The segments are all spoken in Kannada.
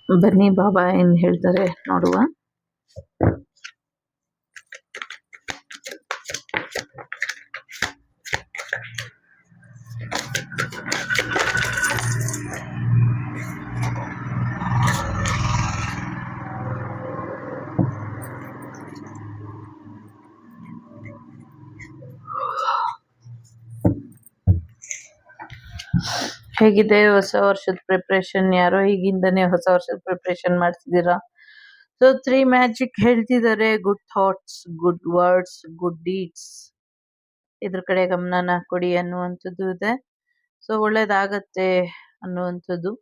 ಬನ್ನಿ ಬಾಬಾ ಏನ್ ಹೇಳ್ತಾರೆ ನೋಡುವ. ಹೇಗಿದೆ ಹೊಸ ವರ್ಷದ ಪ್ರಿಪ್ರೇಷನ್? ಯಾರೋ ಈಗಿಂದನೇ ಹೊಸ ವರ್ಷದ ಪ್ರಿಪ್ರೇಷನ್ ಮಾಡ್ತಿದ್ದೀರಾ? ಸೊ 3 ಮ್ಯಾಜಿಕ್ ಹೇಳ್ತಿದ್ದಾರೆ. Good thoughts, good words, good deeds. ಇದ್ರ ಕಡೆ ಗಮನನ ಕೊಡಿ ಅನ್ನುವಂಥದ್ದು ಇದೆ. ಸೊ ಒಳ್ಳೇದಾಗತ್ತೆ ಅನ್ನುವಂಥದ್ದು.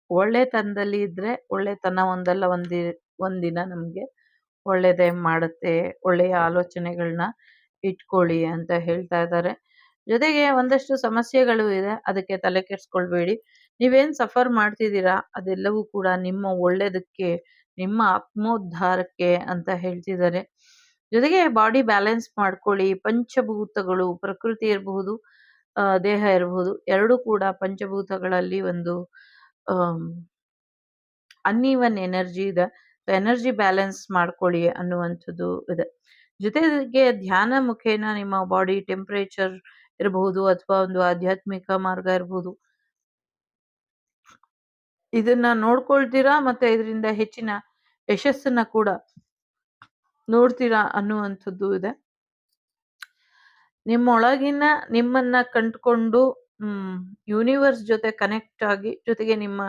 ಒಳ್ಳೆತನದಲ್ಲಿ ಇದ್ರೆ ಒಳ್ಳೆತನ ಒಂದಿನ ನಮ್ಗೆ ಒಳ್ಳೇದೇ ಮಾಡುತ್ತೆ. ಒಳ್ಳೆಯ ಆಲೋಚನೆಗಳನ್ನ ಇಟ್ಕೊಳ್ಳಿ ಅಂತ ಹೇಳ್ತಾ ಇದ್ದಾರೆ. ಜೊತೆಗೆ ಒಂದಷ್ಟು ಸಮಸ್ಯೆಗಳು ಇದೆ, ಅದಕ್ಕೆ ತಲೆ ಕೆಡ್ಸ್ಕೊಳ್ಬೇಡಿ. ನೀವೇನ್ ಸಫರ್ ಮಾಡ್ತಿದ್ದೀರಾ ಅದೆಲ್ಲವೂ ಕೂಡ ನಿಮ್ಮ ಒಳ್ಳೇದಕ್ಕೆ, ನಿಮ್ಮ ಆತ್ಮೋದ್ಧಾರಕ್ಕೆ ಅಂತ ಹೇಳ್ತಿದ್ದಾರೆ. ಜೊತೆಗೆ ಬಾಡಿ ಬ್ಯಾಲೆನ್ಸ್ ಮಾಡ್ಕೊಳ್ಳಿ. ಪಂಚಭೂತಗಳು, ಪ್ರಕೃತಿ ಇರಬಹುದು, ದೇಹ ಇರಬಹುದು, ಎರಡೂ ಕೂಡ ಪಂಚಭೂತಗಳಲ್ಲಿ ಒಂದು ಅನ್ಈವನ್ ಎನರ್ಜಿ ಇದೆ. ಎನರ್ಜಿ ಬ್ಯಾಲೆನ್ಸ್ ಮಾಡ್ಕೊಳ್ಳಿ ಅನ್ನುವಂಥದ್ದು ಇದೆ. ಜೊತೆಗೆ ಧ್ಯಾನ ಮುಖೇನ ನಿಮ್ಮ ಬಾಡಿ ಟೆಂಪರೇಚರ್ ಇರಬಹುದು ಅಥವಾ ಒಂದು ಆಧ್ಯಾತ್ಮಿಕ ಮಾರ್ಗ ಇರಬಹುದು, ಇದನ್ನ ನೋಡ್ಕೊಳ್ತೀರಾ ಮತ್ತೆ ಇದರಿಂದ ಹೆಚ್ಚಿನ ಯಶಸ್ಸನ್ನ ಕೂಡ ನೋಡ್ತೀರಾ ಅನ್ನುವಂಥದ್ದು ಇದೆ. ನಿಮ್ಮೊಳಗಿನ ನಿಮ್ಮನ್ನ ಕಂಡುಕೊಂಡು ಯೂನಿವರ್ಸ್ ಜೊತೆ ಕನೆಕ್ಟ್ ಆಗಿ, ಜೊತೆಗೆ ನಿಮ್ಮ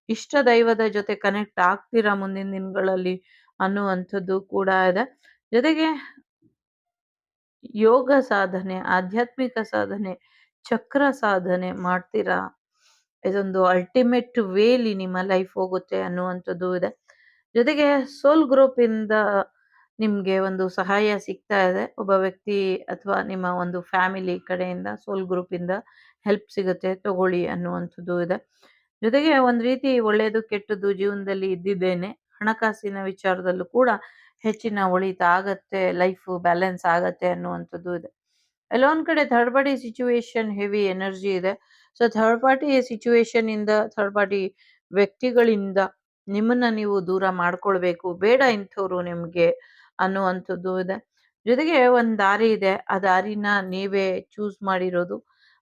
ಇಷ್ಟ ದೈವದ ಜೊತೆ ಕನೆಕ್ಟ್ ಆಗ್ತೀರಾ ಮುಂದಿನ ದಿನಗಳಲ್ಲಿ ಅನ್ನುವಂಥದ್ದು ಕೂಡ ಇದೆ. ಜೊತೆಗೆ ಯೋಗ ಸಾಧನೆ, ಆಧ್ಯಾತ್ಮಿಕ ಸಾಧನೆ, ಚಕ್ರ ಸಾಧನೆ ಮಾಡ್ತೀರಾ. ಇದೊಂದು ಅಲ್ಟಿಮೇಟ್ ವೇಲಿ ನಿಮ್ಮ ಲೈಫ್ ಹೋಗುತ್ತೆ ಅನ್ನುವಂಥದ್ದು ಇದೆ. ಜೊತೆಗೆ ಸೋಲ್ ಗ್ರೂಪ್ ಇಂದ ನಿಮ್ಗೆ ಒಂದು ಸಹಾಯ ಸಿಗ್ತಾ ಇದೆ. ಒಬ್ಬ ವ್ಯಕ್ತಿ ಅಥವಾ ನಿಮ್ಮ ಒಂದು ಫ್ಯಾಮಿಲಿ ಕಡೆಯಿಂದ ಸೋಲ್ ಗ್ರೂಪ್ ಇಂದ ಹೆಲ್ಪ್ ಸಿಗುತ್ತೆ, ತಗೊಳ್ಳಿ ಅನ್ನುವಂಥದ್ದು ಇದೆ. ಜೊತೆಗೆ ಒಂದ್ ರೀತಿ ಒಳ್ಳೇದು ಕೆಟ್ಟದ್ದು ಜೀವನದಲ್ಲಿ ಇದ್ದಿದ್ದೇನೆ. ಹಣಕಾಸಿನ ವಿಚಾರದಲ್ಲೂ ಕೂಡ ಹೆಚ್ಚಿನ ಒಳಿತ ಆಗತ್ತೆ, ಲೈಫ್ ಬ್ಯಾಲೆನ್ಸ್ ಆಗತ್ತೆ ಅನ್ನುವಂಥದ್ದು ಇದೆ. ಎಲ್ಲ ಒಂದ್ ಕಡೆ third party situation heavy energy ಇದೆ. ಸೊ ಥರ್ಡ್ ಪಾರ್ಟಿ ಸಿಚುವೇಶನ್ ಇಂದ, ಥರ್ಡ್ ಪಾರ್ಟಿ ವ್ಯಕ್ತಿಗಳಿಂದ ನಿಮ್ಮನ್ನ ನೀವು ದೂರ ಮಾಡ್ಕೊಳ್ಬೇಕು, ಬೇಡ ಇಂಥವ್ರು ನಿಮ್ಗೆ ಅನ್ನುವಂಥದ್ದು ಇದೆ. ಜೊತೆಗೆ ಒಂದ್ ದಾರಿ ಇದೆ, ಆ ದಾರಿನ ನೀವೇ ಚೂಸ್ ಮಾಡಿರೋದು,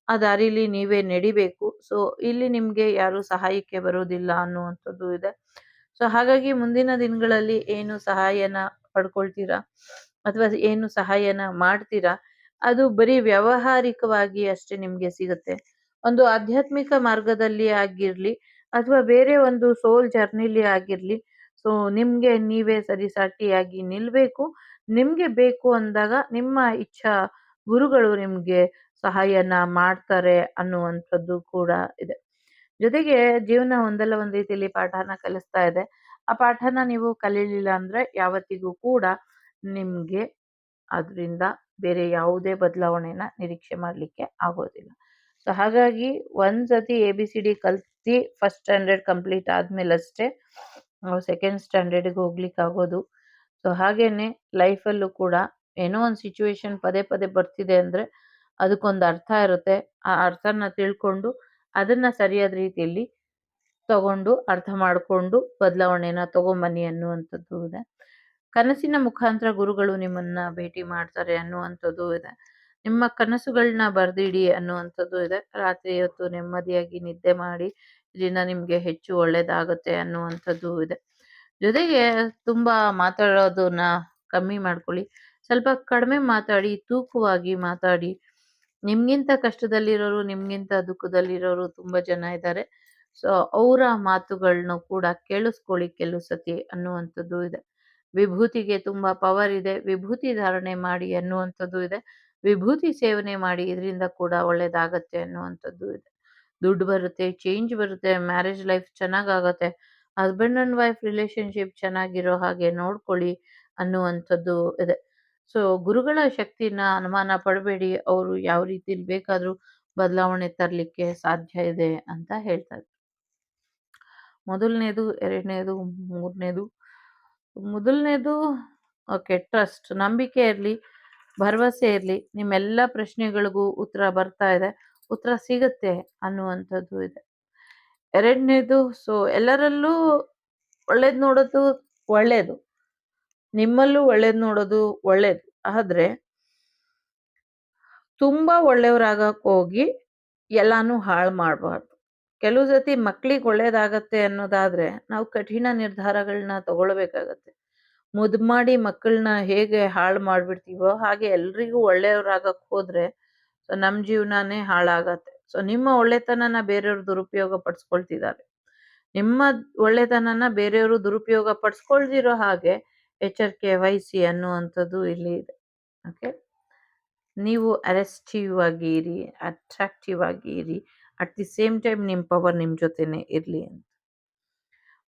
ಆ ದಾರಿಲಿ ನೀವೇ ನಡಿಬೇಕು. ಸೊ ಇಲ್ಲಿ ನಿಮ್ಗೆ ಯಾರು ಸಹಾಯಕ್ಕೆ ಬರೋದಿಲ್ಲ ಅನ್ನುವಂಥದ್ದು ಇದೆ. ಸೊ ಹಾಗಾಗಿ ಮುಂದಿನ ದಿನಗಳಲ್ಲಿ ಏನು ಸಹಾಯನ ಪಡ್ಕೊಳ್ತೀರಾ ಅಥವಾ ಏನು ಸಹಾಯನ ಮಾಡ್ತೀರಾ, ಅದು ಬರೀ ವ್ಯಾವಹಾರಿಕವಾಗಿ ಅಷ್ಟೇ ನಿಮ್ಗೆ ಸಿಗುತ್ತೆ. ಒಂದು ಆಧ್ಯಾತ್ಮಿಕ ಮಾರ್ಗದಲ್ಲಿ ಆಗಿರ್ಲಿ ಅಥವಾ ಬೇರೆ ಒಂದು ಸೋಲ್ ಜರ್ನಿಲಿ ಆಗಿರ್ಲಿ, ಸೊ ನಿಮ್ಗೆ ನೀವೇ ಸರಿಸಾಟಿಯಾಗಿ ನಿಲ್ಬೇಕು. ನಿಮ್ಗೆ ಬೇಕು ಅಂದಾಗ ನಿಮ್ಮ ಇಚ್ಛಾ ಗುರುಗಳು ನಿಮ್ಗೆ ಸಹಾಯನ ಮಾಡ್ತಾರೆ ಅನ್ನುವಂಥದ್ದು ಕೂಡ ಇದೆ. ಜೊತೆಗೆ ಜೀವನ ಒಂದಲ್ಲ ಒಂದ್ ರೀತಿಯಲ್ಲಿ ಪಾಠನ ಕಲಿಸ್ತಾ ಇದೆ. ಆ ಪಾಠನ ನೀವು ಕಲೀಲಿಲ್ಲ ಅಂದ್ರೆ ಯಾವತ್ತಿಗೂ ಕೂಡ ನಿಮ್ಗೆ ಅದರಿಂದ ಬೇರೆ ಯಾವುದೇ ಬದಲಾವಣೆನ ನಿರೀಕ್ಷೆ ಮಾಡ್ಲಿಕ್ಕೆ ಆಗೋದಿಲ್ಲ. ಸೊ ಹಾಗಾಗಿ ಒಂದ್ಸತಿ ABCD ಕಲ್ತಿ ಫಸ್ಟ್ ಸ್ಟ್ಯಾಂಡರ್ಡ್ ಕಂಪ್ಲೀಟ್ ಆದ್ಮೇಲೆ ಅಷ್ಟೇ ನಾವು ಸೆಕೆಂಡ್ ಸ್ಟ್ಯಾಂಡರ್ಡ್ಗೆ ಹೋಗ್ಲಿಕ್ಕೆ ಆಗೋದು. ಸೊ ಹಾಗೇನೆ ಲೈಫಲ್ಲೂ ಕೂಡ ಏನೋ ಒಂದು ಸಿಚುವೇಶನ್ ಪದೇ ಪದೇ ಬರ್ತಿದೆ ಅಂದ್ರೆ ಅದಕ್ಕೊಂದು ಅರ್ಥ ಇರುತ್ತೆ. ಆ ಅರ್ಥನ ತಿಳ್ಕೊಂಡು ಅದನ್ನ ಸರಿಯಾದ ರೀತಿಯಲ್ಲಿ ತಗೊಂಡು ಅರ್ಥ ಮಾಡ್ಕೊಂಡು ಬದಲಾವಣೆನ ತಗೊಂಬನ್ನಿ ಅನ್ನುವಂಥದ್ದು ಇದೆ. ಕನಸಿನ ಮುಖಾಂತರ ಗುರುಗಳು ನಿಮ್ಮನ್ನ ಭೇಟಿ ಮಾಡ್ತಾರೆ ಅನ್ನುವಂಥದ್ದು ಇದೆ. ನಿಮ್ಮ ಕನಸುಗಳನ್ನ ಬರ್ದಿಡಿ ಅನ್ನುವಂಥದ್ದು ಇದೆ. ರಾತ್ರಿ ಹೊತ್ತು ನೆಮ್ಮದಿಯಾಗಿ ನಿದ್ದೆ ಮಾಡಿ, ಇದರಿಂದ ನಿಮ್ಗೆ ಹೆಚ್ಚು ಒಳ್ಳೇದಾಗುತ್ತೆ ಅನ್ನುವಂಥದ್ದು ಇದೆ. ಜೊತೆಗೆ ತುಂಬಾ ಮಾತಾಡೋದನ್ನ ಕಮ್ಮಿ ಮಾಡ್ಕೊಳ್ಳಿ. ಸ್ವಲ್ಪ ಕಡಿಮೆ ಮಾತಾಡಿ, ತೂಕವಾಗಿ ಮಾತಾಡಿ. ನಿಮ್ಗಿಂತ ಕಷ್ಟದಲ್ಲಿರೋರು, ನಿಮ್ಗಿಂತ ದುಃಖದಲ್ಲಿರೋರು ತುಂಬಾ ಜನ ಇದ್ದಾರೆ. ಸೊ ಅವರ ಮಾತುಗಳನ್ನ ಕೂಡ ಕೇಳಿಸ್ಕೊಳ್ಳಿ ಕೆಲವು ಸತಿ ಅನ್ನುವಂಥದ್ದು ಇದೆ. ವಿಭೂತಿಗೆ ತುಂಬಾ ಪವರ್ ಇದೆ, ವಿಭೂತಿ ಧಾರಣೆ ಮಾಡಿ ಅನ್ನುವಂಥದ್ದು ಇದೆ. ವಿಭೂತಿ ಸೇವನೆ ಮಾಡಿ, ಇದರಿಂದ ಕೂಡ ಒಳ್ಳೇದಾಗತ್ತೆ ಅನ್ನುವಂಥದ್ದು ಇದೆ. ದುಡ್ಡು ಬರುತ್ತೆ, ಚೇಂಜ್ ಬರುತ್ತೆ, ಮ್ಯಾರೇಜ್ ಲೈಫ್ ಚೆನ್ನಾಗಾಗತ್ತೆ, ಹಸ್ಬೆಂಡ್ ಅಂಡ್ ವೈಫ್ ರಿಲೇಶನ್ಶಿಪ್ ಚೆನ್ನಾಗಿರೋ ಹಾಗೆ ನೋಡ್ಕೊಳ್ಳಿ ಅನ್ನುವಂಥದ್ದು ಇದೆ. ಸೊ ಗುರುಗಳ ಶಕ್ತಿನ ಅನುಮಾನ ಪಡಬೇಡಿ, ಅವರು ಯಾವ ರೀತಿಲಿ ಬೇಕಾದ್ರೂ ಬದಲಾವಣೆ ತರಲಿಕ್ಕೆ ಸಾಧ್ಯ ಇದೆ ಅಂತ ಹೇಳ್ತಾರೆ. ಮೊದಲನೇದು, ಎರಡನೇದು, ಮೂರನೇದು. ಮೊದಲನೇದು ಓಕೆ, ಟ್ರಸ್ಟ್, ನಂಬಿಕೆ ಇರಲಿ, ಭರವಸೆ ಇರಲಿ. ನಿಮ್ಮೆಲ್ಲ ಪ್ರಶ್ನೆಗಳಿಗೂ ಉತ್ತರ ಬರ್ತಾ ಇದೆ, ಉತ್ತರ ಸಿಗುತ್ತೆ ಅನ್ನುವಂಥದ್ದು ಇದೆ. ಎರಡನೇದು, ಸೊ ಎಲ್ಲರಲ್ಲೂ ಒಳ್ಳೇದ್ ನೋಡೋದು ಒಳ್ಳೇದು, ನಿಮ್ಮಲ್ಲೂ ಒಳ್ಳೇದ್ ನೋಡೋದು ಒಳ್ಳೇದು. ಆದ್ರೆ ತುಂಬಾ ಒಳ್ಳೆಯವ್ರಾಗಕ್ ಹೋಗಿ ಎಲ್ಲಾನು ಹಾಳು ಮಾಡಬಾರ್ದು. ಕೆಲವು ಸತಿ ಮಕ್ಳಿಗೆ ಒಳ್ಳೇದಾಗತ್ತೆ ಅನ್ನೋದಾದ್ರೆ ನಾವು ಕಠಿಣ ನಿರ್ಧಾರಗಳನ್ನ ತಗೊಳ್ಬೇಕಾಗತ್ತೆ. ಮುದ್ ಮಾಡಿ ಮಕ್ಕಳನ್ನ ಹೇಗೆ ಹಾಳು ಮಾಡ್ಬಿಡ್ತೀವೋ ಹಾಗೆ ಎಲ್ರಿಗೂ ಒಳ್ಳೆಯವ್ರಾಗಕ್ ಹೋದ್ರೆ ನಮ್ ಜೀವನಾನೇ ಹಾಳಾಗತ್ತೆ. ಸೊ ನಿಮ್ಮ ಒಳ್ಳೆತನನ ಬೇರೆಯವ್ರು ದುರುಪಯೋಗ ಪಡಿಸ್ಕೊಳ್ತಿದ್ದಾರೆ. ನಿಮ್ಮ ಒಳ್ಳೆತನನ ಬೇರೆಯವರು ದುರುಪಯೋಗ ಪಡಿಸ್ಕೊಳ್ದಿರೋ ಹಾಗೆ ಎಚ್ಚರಿಕೆ ವಹಿಸಿ ಅನ್ನುವಂಥದ್ದು ಇಲ್ಲಿ ಇದೆ. ಓಕೆ, ನೀವು ಅರೆಸ್ಟಿವ್ ಆಗಿ ಇರಿ, ಅಟ್ರಾಕ್ಟಿವ್ ಆಗಿ ಇರಿ, ಅಟ್ ದಿ ಸೇಮ್ ಟೈಮ್ ನಿಮ್ಮ ಪವರ್ ನಿಮ್ಮ ಜೊತೆನೆ ಇರ್ಲಿ ಅಂತ.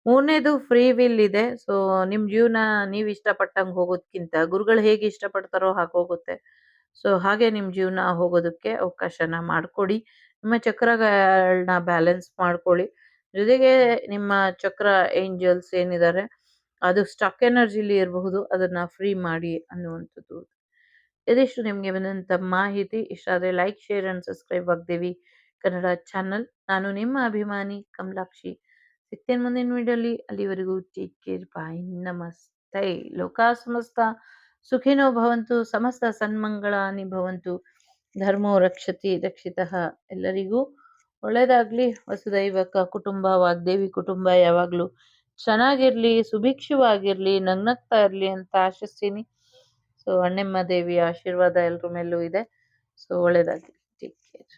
ಮೂರನೇದು ಫ್ರೀ ವಿಲ್ ಇದೆ. ಸೊ ನಿಮ್ ಜೀವನ ನೀವ್ ಇಷ್ಟಪಟ್ಟಂಗೆ ಹೋಗೋದ್ಕಿಂತ ಗುರುಗಳು ಹೇಗೆ ಇಷ್ಟಪಡ್ತಾರೋ ಹಾಗೆ ಹೋಗುತ್ತೆ. ಸೊ ಹಾಗೆ ನಿಮ್ ಜೀವನ ಹೋಗೋದಕ್ಕೆ ಅವಕಾಶನ ಮಾಡ್ಕೊಡಿ. ನಿಮ್ಮ ಚಕ್ರಗಳನ್ನ ಬ್ಯಾಲೆನ್ಸ್ ಮಾಡ್ಕೊಳ್ಳಿ. ಜೊತೆಗೆ ನಿಮ್ಮ ಚಕ್ರ ಏಂಜಲ್ಸ್ ಏನಿದ್ದಾರೆ ಅದು ಸ್ಟಕ್ ಎನರ್ಜಿಲಿ ಇರಬಹುದು, ಅದನ್ನ ಫ್ರೀ ಮಾಡಿ ಅನ್ನುವಂಥದ್ದು. ಇದಿಷ್ಟು ನಿಮಗೆ ಬಂದಂಥ ಮಾಹಿತಿ. ಇಷ್ಟ ಆದರೆ like, share and subscribe Vagdevi Kannada channel. ನಾನು ನಿಮ್ಮ ಅಭಿಮಾನಿ ಕಮಲಾಕ್ಷಿ. ಸಿಗ್ತೇನೆ ಮುಂದಿನ ವಿಡಿಯೋಲಿ. ಅಲ್ಲಿವರೆಗೂ ಟೇಕ್ ಕೇರ್, ಬಾಯ್, ನಮಸ್ತೆ. ಲೋಕ ಸಮಸ್ತ ಸುಖಿನೋ ಭವಂತು, ಸಮಸ್ತ ಸನ್ಮಂಗಳಾನಿ ಭವಂತು, ಧರ್ಮೋ ರಕ್ಷತಿ ರಕ್ಷಿತಃ. ಎಲ್ಲರಿಗೂ ಒಳ್ಳೇದಾಗ್ಲಿ. ವಸುದೈವಕ ಕುಟುಂಬ, ವಾಗ್ದೇವಿ ಕುಟುಂಬ ಯಾವಾಗ್ಲೂ ಚೆನ್ನಾಗಿರ್ಲಿ, ಸುಭಿಕ್ಷವಾಗಿರ್ಲಿ, ನಗ್ನಗ್ತಾ ಇರ್ಲಿ ಅಂತ ಆಶಿಸ್ತೀನಿ. ಸೊ ಅಣ್ಣಮ್ಮ ದೇವಿಯ ಆಶೀರ್ವಾದ ಎಲ್ರ ಮೇಲೂ ಇದೆ. ಸೊ ಒಳ್ಳೇದಾಗ್ಲಿ. Take care.